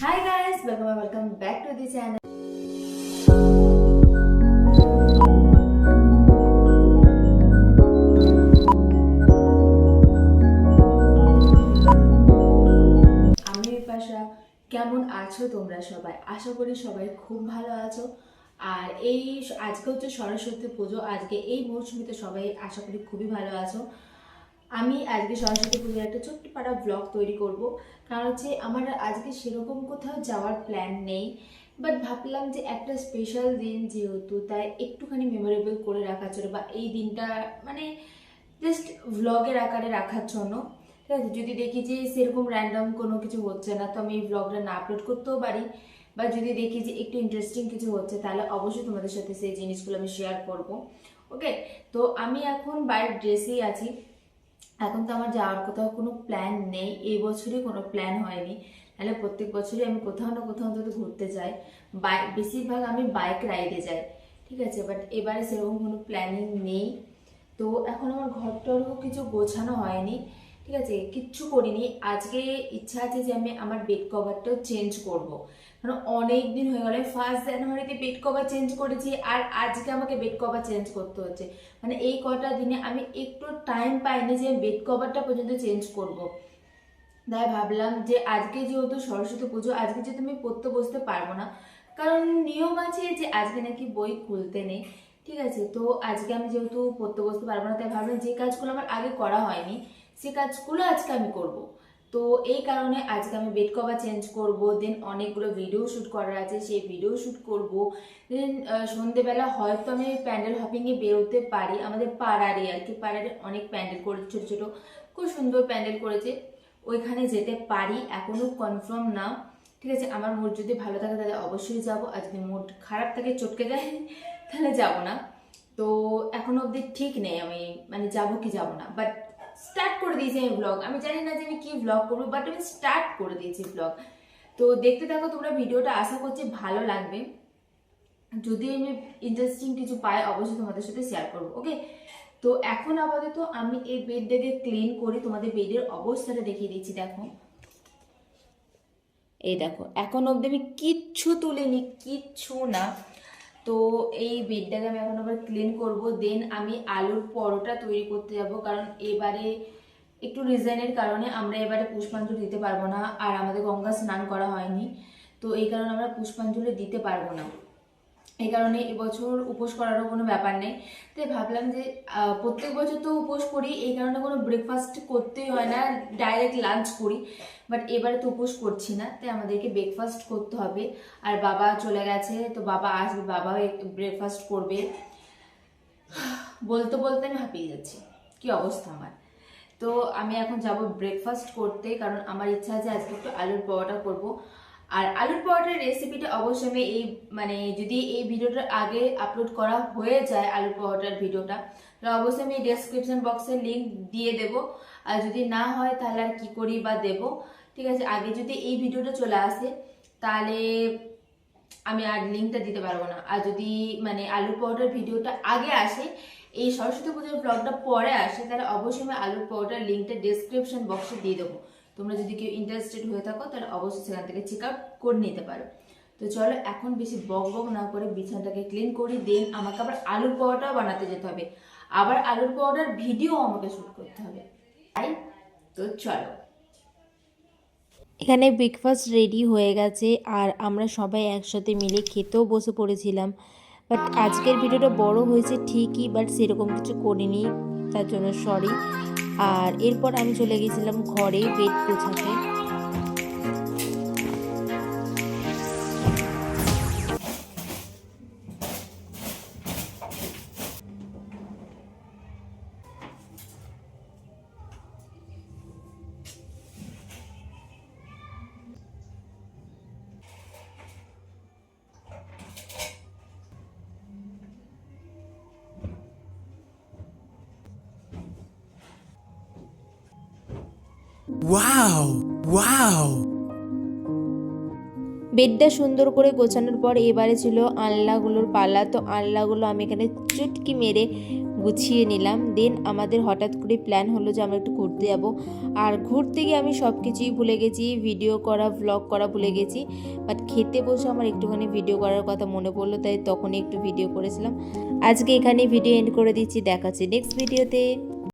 Hi guys, welcome back to the channel. আমি বিপাশা। কেমন আছো তোমরা সবাই? আশা করি সবাই খুব ভালো আছো। আর আজকে হচ্ছে সরস্বতী পুজো। আজকে এই মৌসুমিতে সবাই আশা করি খুবই ভালো আছো। আমি আজকে সরস্বতী পুজোর একটা ছোট্ট পাড়া ব্লগ তৈরি করব, কারণ হচ্ছে আমার আজকে সেরকম কোথাও যাওয়ার প্ল্যান নেই, বাট ভাবলাম যে একটা স্পেশাল দিন যেহেতু, তাই একটুখানি মেমোরেবল করে রাখার জন্য বা এই দিনটা মানে জাস্ট ভ্লগের আকারে রাখার জন্য। ঠিক আছে, যদি দেখি যে সেরকম র্যান্ডম কোনো কিছু হচ্ছে না, তো আমি এই ভ্লগটা না আপলোড করতেও পারি, বা যদি দেখি যে একটু ইন্টারেস্টিং কিছু হচ্ছে, তাহলে অবশ্যই তোমাদের সাথে সেই জিনিসগুলো আমি শেয়ার করব। ওকে, তো আমি এখন বাইরের ড্রেসেই আছি। এখন তো আমার যাওয়ার কোথাও কোনো প্ল্যান নেই, এই বছরই কোনো প্ল্যান হয়নি। তাহলে প্রত্যেক বছরই আমি কোথাও না কোথাও অন্তত ঘুরতে যাই। বেশিরভাগ আমি বাইক রাইডে যাই। ঠিক আছে, বাট এবারে সেরকম কোনো প্ল্যানিং নেই। তো এখন আমার ঘরটারও কিছু গোছানো হয়নি। ঠিক আছে, কিচ্ছু করিনি। আজকে ইচ্ছা আছে যে আমি আমার বেড কভারটাও চেঞ্জ করব, কারণ অনেক দিন হয়ে গেল। 1 জানুয়ারিতে বেড কভার চেঞ্জ করেছি, আর আজকে আমাকে বেড কভার চেঞ্জ করতে হচ্ছে। মানে এই কটা দিনে আমি একটু টাইম পাইনি যে বেড কভারটা পর্যন্ত চেঞ্জ করব। তাই ভাবলাম যে আজকে যেহেতু সরস্বতী পুজো, আজকে যেহেতু আমি পড়তে বসতে পারবো না, কারণ নিয়ম আছে যে আজকে নাকি বই খুলতে নেই। ঠিক আছে, তো আজকে আমি যেহেতু পড়তে বসতে পারবো না, তাই ভাবলাম যে কাজগুলো আমার আগে করা হয়নি সে কাজগুলো আজকে আমি করব। তো এই কারণে আজকে আমি বেড কভার চেঞ্জ করব, দেন অনেকগুলো ভিডিও শ্যুট করার আছে, সেই ভিডিও শ্যুট করব। দেন সন্ধেবেলা হয়তো আমি প্যান্ডেল হপিংয়ে বেরোতে পারি, আমাদের পাড়ারই আর কি, পাড়ারে অনেক প্যান্ডেল করেছে, ছোটো ছোটো খুব সুন্দর প্যান্ডেল করেছে, ওইখানে যেতে পারি। এখনো কনফার্ম না। ঠিক আছে, আমার মুড যদি ভালো থাকে তাহলে অবশ্যই যাব, আর যদি মুড খারাপ থাকে চটকে যায় তাহলে যাব না। তো এখনো অবধি ঠিক নেই আমি মানে যাব কি যাব না, বাট স্টার্ট করে দিয়েছি আমি ব্লগ। আমি জানি না যে আমি কি ব্লগ করবো, বাট আমি স্টার্ট করে দিয়েছি ব্লগ। তো দেখতে থাকো তোমরা ভিডিওটা, আশা করছি ভালো লাগবে। যদি আমি ইন্টারেস্টিং কিছু পাই অবশ্যই তোমাদের সাথে শেয়ার করবো। ওকে, তো এখন আপাতত আমি এই বেডটাকে ক্লিন করি, তোমাদের বেডের অবস্থাটা দেখিয়ে দিচ্ছি। দেখো, এই দেখো, এখন অবধি আমি কিচ্ছু তুলিনি, কিচ্ছু না। তো এই বেডটাকে আমি এখন আবার ক্লিন করব, দেন আমি আলুর পরোটা তৈরি করতে যাব, কারণ এবারে একটু রিজনের কারণে আমরা এবারে পুষ্পাঞ্জলি দিতে পারবো না, আর আমাদের গঙ্গা স্নান করা হয়নি, তো এই কারণে আমরা পুষ্পাঞ্জলি দিতে পারবো না। এই কারণে এবছর উপোস করারও কোনো ব্যাপার নেই। তাই ভাবলাম যে প্রত্যেক বছর তো উপোস করি, এই কারণে কোনো ব্রেকফাস্ট করতেই হয় না, ডাইরেক্ট লাঞ্চ করি। বাট এবারে তো উপোস করছি না, তাই আমাদেরকে ব্রেকফাস্ট করতে হবে। আর বাবা চলে গেছে, তো বাবা আসবে, বাবা ব্রেকফাস্ট করবে। বলতে বলতে আমি হাঁপিয়ে যাচ্ছি, কি অবস্থা আমার। তো আমি এখন যাব ব্রেকফাস্ট করতে, কারণ আমার ইচ্ছা আছে আজকে একটু আলুর পরোটা করব। আর আলুর পরোটার রেসিপিটা অবশ্যই আমি এই মানে যদি এই ভিডিওটার আগে আপলোড করা হয়ে যায় আলুর পরোটার ভিডিওটা, তাহলে অবশ্যই আমি ডেসক্রিপশন বক্সে লিঙ্ক দিয়ে দেব। আর যদি না হয় তাহলে আর কি করি বা দেব। ঠিক আছে, আগে যদি এই ভিডিওটা চলে আসে তাহলে আমি আর লিঙ্কটা দিতে পারবো না। আর যদি মানে আলুর পরোটার ভিডিওটা আগে আসে, এই সরস্বতী পুজোর ব্লগটা পরে আসে, তাহলে অবশ্যই আমি আলুর পরোটার লিঙ্কটা ডেসক্রিপশন বক্সে দিয়ে দেবো। তোমরা যদি কেউ ইন্টারেস্টেড হয়ে থাকো তাহলে অবশ্যই সেখান থেকে চেক আউট করে নিতে পারো। তো চলো এখন বেশি বক বক না করে বিছানাটাকে ক্লিন করি, দেন আমাকে আবার আলুর পরোটাও বানাতে যেতে হবে, আবার আলুর পরোটার ভিডিও আমাকে শ্যুট করতে হবে। তাই তো চলো। এখানে ব্রেকফাস্ট রেডি হয়ে গেছে, আর আমরা সবাই একসাথে মিলে খেতেও বসে পড়েছিলাম। বাট আজকের ভিডিওটা বড় হয়েছে ঠিকই, বাট সেরকম কিছু করিনি, তার জন্য সরি। আর এরপর আমি চলে গেছিলাম ঘরে বেড গোছাতে। Wow! Wow! বেডটা সুন্দর করে গোছানোর পর এবারে ছিল আনলাগুলোর পালা। তো আনলাগুলো আমি এখানে চুটকি মেরে গুছিয়ে নিলাম। দেন আমাদের হঠাৎ করে প্ল্যান হলো যে আমরা একটু ঘুরতে যাব। আর ঘুরতে গিয়ে আমি সব কিছুই ভুলে গেছি, ভিডিও করা ভ্লগ করা ভুলে গেছি। বাট খেতে বসে আমার একটুখানি ভিডিও করার কথা মনে পড়লো, তাই তখনই একটু ভিডিও করেছিলাম। আজকে এখানে ভিডিও এন্ড করে দিচ্ছি, দেখাচ্ছি নেক্সট ভিডিওতে।